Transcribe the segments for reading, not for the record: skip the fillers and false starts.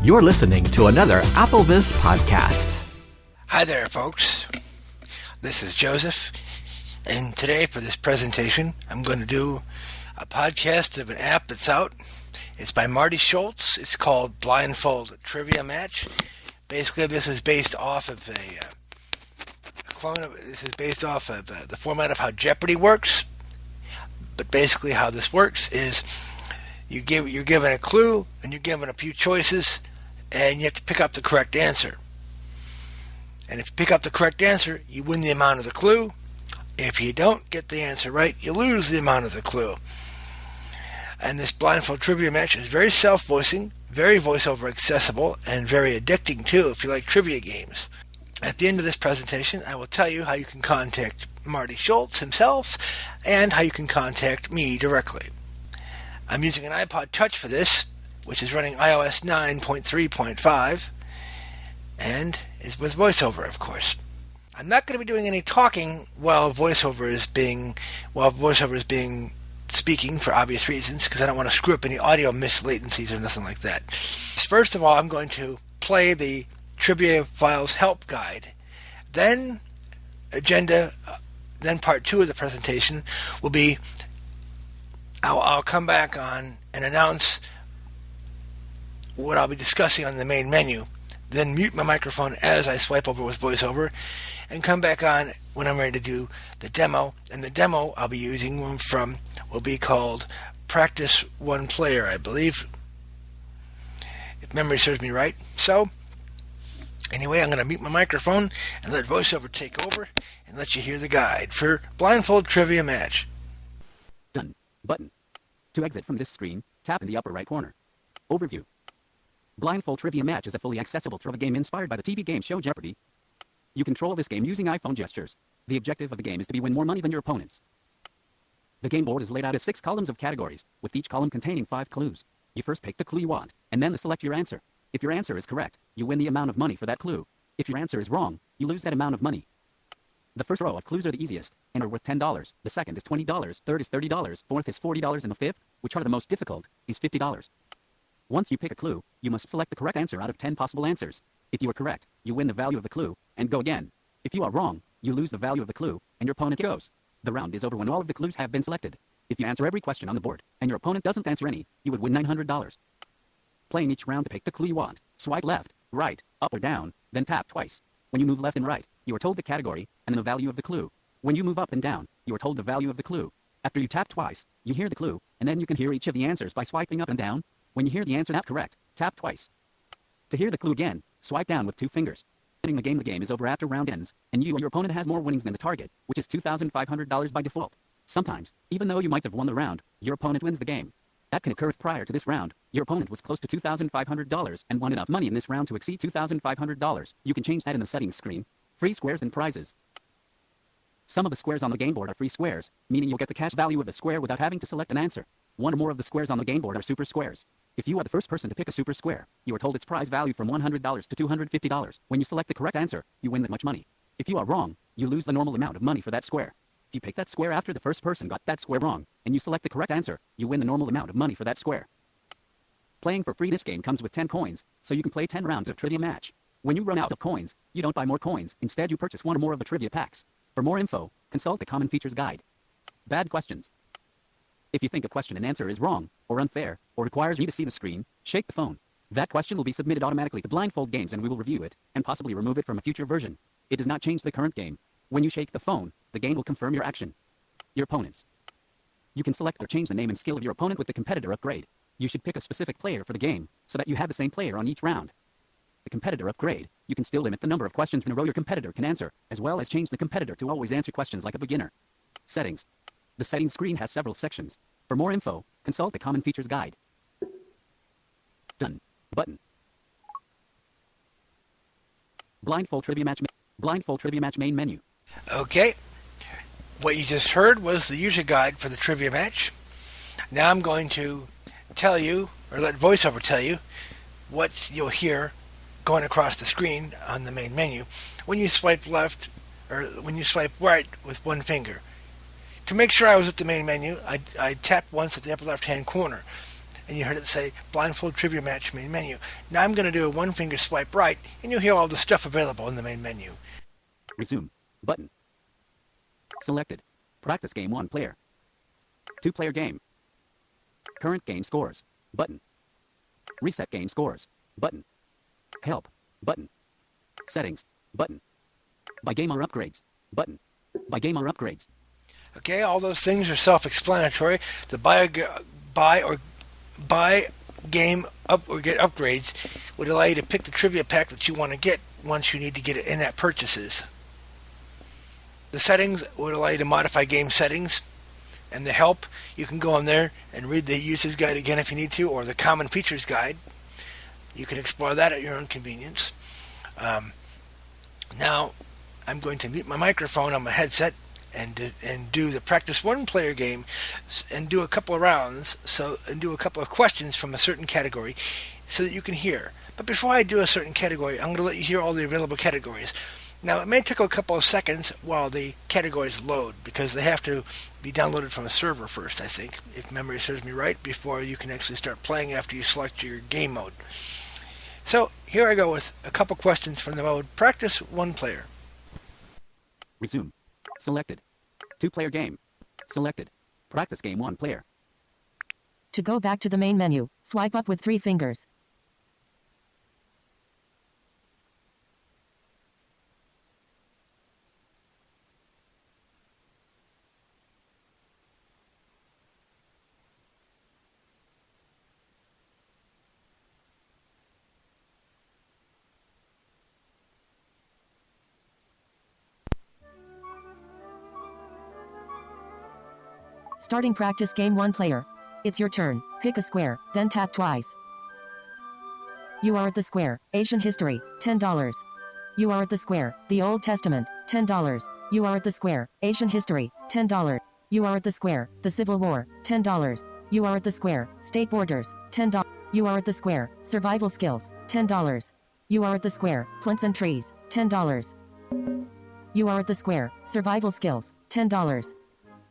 You're listening to another AppleVis podcast. Hi there, folks. This is Joseph, and today for this presentation, I'm going to do a podcast of an app that's out. It's by Marty Schultz. It's called Blindfold Trivia Match. Basically, this is based off of the format of how Jeopardy works. But basically, how this works is you're given a clue and you're given a few choices, and you have to pick up the correct answer. And if you pick up the correct answer, you win the amount of the clue. If you don't get the answer right, you lose the amount of the clue. And this Blindfold Trivia Match is very self-voicing, very voiceover accessible, and very addicting too if you like trivia games. At the end of this presentation, I will tell you how you can contact Marty Schultz himself and how you can contact me directly. I'm using an iPod Touch for this, which is running iOS 9.3.5, and is with voiceover, of course. I'm not going to be doing any talking while voiceover is being speaking for obvious reasons, because I don't want to screw up any audio mislatencies or nothing like that. First of all, I'm going to play the Trivia Files Help Guide. Then part two of the presentation will be I'll come back on and announce what I'll be discussing on the main menu, then mute my microphone as I swipe over with voiceover, and come back on when I'm ready to do the demo. And the demo I'll be using will be called Practice One Player, I believe, if memory serves me right. So, anyway, I'm going to mute my microphone and let voiceover take over and let you hear the guide for Blindfold Trivia Match. Done. Button. To exit from this screen, tap in the upper right corner. Overview. Blindfold Trivia Match is a fully accessible trivia game inspired by the TV game show Jeopardy! You control this game using iPhone gestures. The objective of the game is to win more money than your opponents. The game board is laid out as 6 columns of categories, with each column containing 5 clues. You first pick the clue you want, and then select your answer. If your answer is correct, you win the amount of money for that clue. If your answer is wrong, you lose that amount of money. The first row of clues are the easiest, and are worth $10. The second is $20, third is $30, fourth is $40, and the fifth, which are the most difficult, is $50. Once you pick a clue, you must select the correct answer out of 10 possible answers. If you are correct, you win the value of the clue, and go again. If you are wrong, you lose the value of the clue, and your opponent goes. The round is over when all of the clues have been selected. If you answer every question on the board, and your opponent doesn't answer any, you would win $900. Playing each round to pick the clue you want. Swipe left, right, up or down, then tap twice. When you move left and right, you are told the category, and the value of the clue. When you move up and down, you are told the value of the clue. After you tap twice, you hear the clue, and then you can hear each of the answers by swiping up and down. When you hear the answer that's correct, tap twice. To hear the clue again, swipe down with 2 fingers. Ending the game is over after round ends, and you or your opponent has more winnings than the target, which is $2,500 by default. Sometimes, even though you might have won the round, your opponent wins the game. That can occur if prior to this round, your opponent was close to $2,500 and won enough money in this round to exceed $2,500. You can change that in the settings screen. Free squares and prizes. Some of the squares on the game board are free squares, meaning you'll get the cash value of the square without having to select an answer. One or more of the squares on the game board are super squares. If you are the first person to pick a super square, you are told its prize value from $100 to $250. When you select the correct answer, you win that much money. If you are wrong, you lose the normal amount of money for that square. If you pick that square after the first person got that square wrong, and you select the correct answer, you win the normal amount of money for that square. Playing for free, this game comes with 10 coins, so you can play 10 rounds of Trivia Match. When you run out of coins, you don't buy more coins, instead you purchase one or more of the trivia packs. For more info, consult the Common Features Guide. Bad questions. If you think a question and answer is wrong, or unfair, or requires you to see the screen, shake the phone. That question will be submitted automatically to Blindfold Games and we will review it, and possibly remove it from a future version. It does not change the current game. When you shake the phone, the game will confirm your action. Your opponents. You can select or change the name and skill of your opponent with the competitor upgrade. You should pick a specific player for the game, so that you have the same player on each round. The competitor upgrade, you can still limit the number of questions in a row your competitor can answer, as well as change the competitor to always answer questions like a beginner. Settings. The settings screen has several sections. For more info, consult the Common Features Guide. Done. Button. Blindfold Trivia Match main menu. Okay. What you just heard was the user guide for the Trivia Match. Now I'm going to tell you, or let VoiceOver tell you, what you'll hear going across the screen on the main menu when you swipe left or when you swipe right with one finger. To make sure I was at the main menu, I tapped once at the upper left-hand corner. and you heard it say Blindfold Trivia Match main menu. Now I'm going to do a one-finger swipe right, and you'll hear all the stuff available in the main menu. Resume. Button. Selected. Practice game 1 player. 2-player game. Current game scores. Button. Reset game scores. Button. Help. Button. Settings. Button. Buy game or upgrades. Button. Buy game or upgrades. Okay, all those things are self-explanatory. The buy game up or get upgrades would allow you to pick the trivia pack that you want to get once you need to get it in-app purchases. The settings would allow you to modify game settings. And the help, you can go on there and read the user's guide again if you need to, or the common features guide. You can explore that at your own convenience. Now, I'm going to mute my microphone on my headset and do the practice 1 player game and do a couple of rounds and do a couple of questions from a certain category so that you can hear. But before I do a certain category, I'm going to let you hear all the available categories. Now, it may take a couple of seconds while the categories load, because they have to be downloaded from a server first, I think, if memory serves me right, before you can actually start playing after you select your game mode. So, here I go with a couple questions from the mode Practice 1 Player. Resume. Selected. 2-player game. Selected. Practice game 1 player. To go back to the main menu, swipe up with 3 fingers. Starting practice game 1 player. It's your turn. Pick a square, then tap twice. You are at the square. Asian history, $10. You are at the square. The Old Testament, $10. You are at the square. Asian history, $10. You are at the square. The Civil War, $10. You are at the square. State borders, $10. You are at the square. Survival skills, $10. You are at the square. Plants and trees, $10. You are at the square. Survival skills, $10.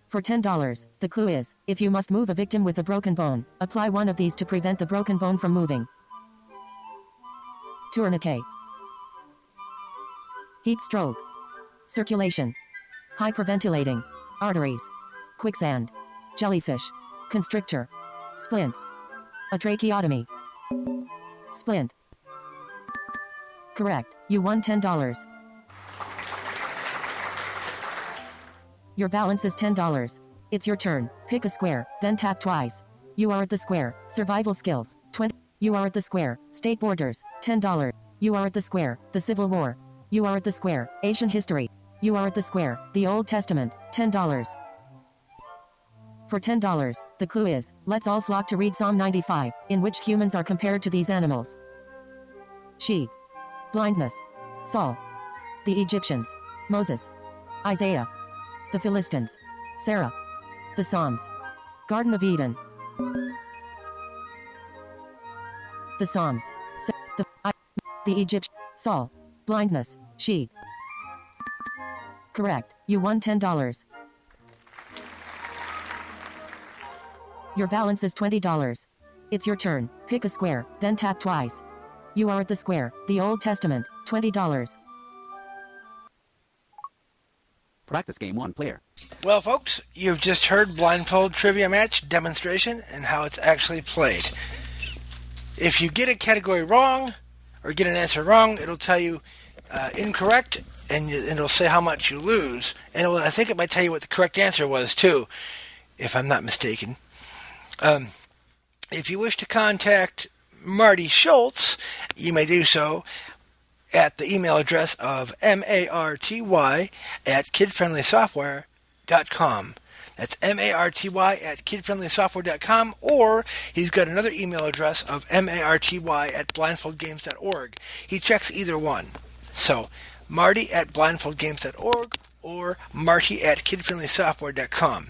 For $10, the clue is, if you must move a victim with a broken bone, apply one of these to prevent the broken bone from moving. Tourniquet. Heat stroke. Circulation. Hyperventilating. Arteries. Quicksand. Jellyfish. Constrictor. Splint. A tracheotomy. Splint. Correct. You won $10. Your balance is $10. It's your turn. Pick a square, then tap twice. You are at the square. Survival skills, $20. You are at the square. State borders, $10. You are at the square. The Civil War. You are at the square. Asian history. You are at the square. The Old Testament, $10. For $10, the clue is, let's all flock to read Psalm 95, in which humans are compared to these animals. Sheep. Blindness. Saul. The Egyptians. Moses. Isaiah. The Philistines. Sarah. The Psalms. Garden of Eden. The Psalms. The Egypt. Saul. Blindness. Sheep. Correct. You won $10. Your balance is $20. It's your turn. Pick a square, then tap twice. You are at the square. The Old Testament, $20. Practice game 1 player. Well, folks, you've just heard Blindfold Trivia Match demonstration and how it's actually played. If you get a category wrong or get an answer wrong, it'll tell you incorrect, and it'll say how much you lose. And I think it might tell you what the correct answer was, too, if I'm not mistaken. If you wish to contact Marty Schultz, you may do so at the email address of marty@kidfriendlysoftware.com. That's marty@kidfriendlysoftware.com, or he's got another email address of marty@blindfoldgames.org. He checks either one. So, marty@blindfoldgames.org or marty@kidfriendlysoftware.com.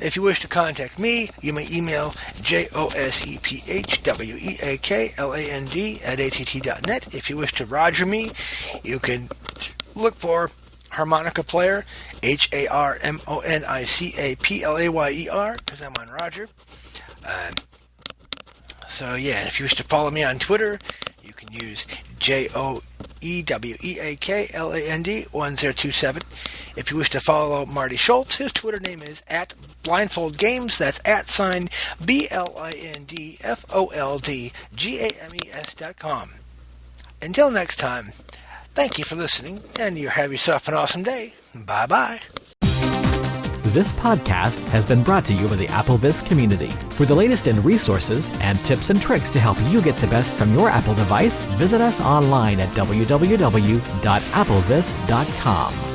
If you wish to contact me, you may email josepweakland@att.net. If you wish to Roger me, you can look for Harmonica Player, HARMONICAPLAYER, because I'm on Roger. So yeah, if you wish to follow me on Twitter, you can use JOEWEAKLAND1027. If you wish to follow Marty Schultz, his Twitter name is @BlindfoldGames. That's @BlindfoldGames.com. Until next time, thank you for listening, and you have yourself an awesome day. Bye-bye. This podcast has been brought to you by the AppleVis community. For the latest in resources and tips and tricks to help you get the best from your Apple device, visit us online at www.applevis.com.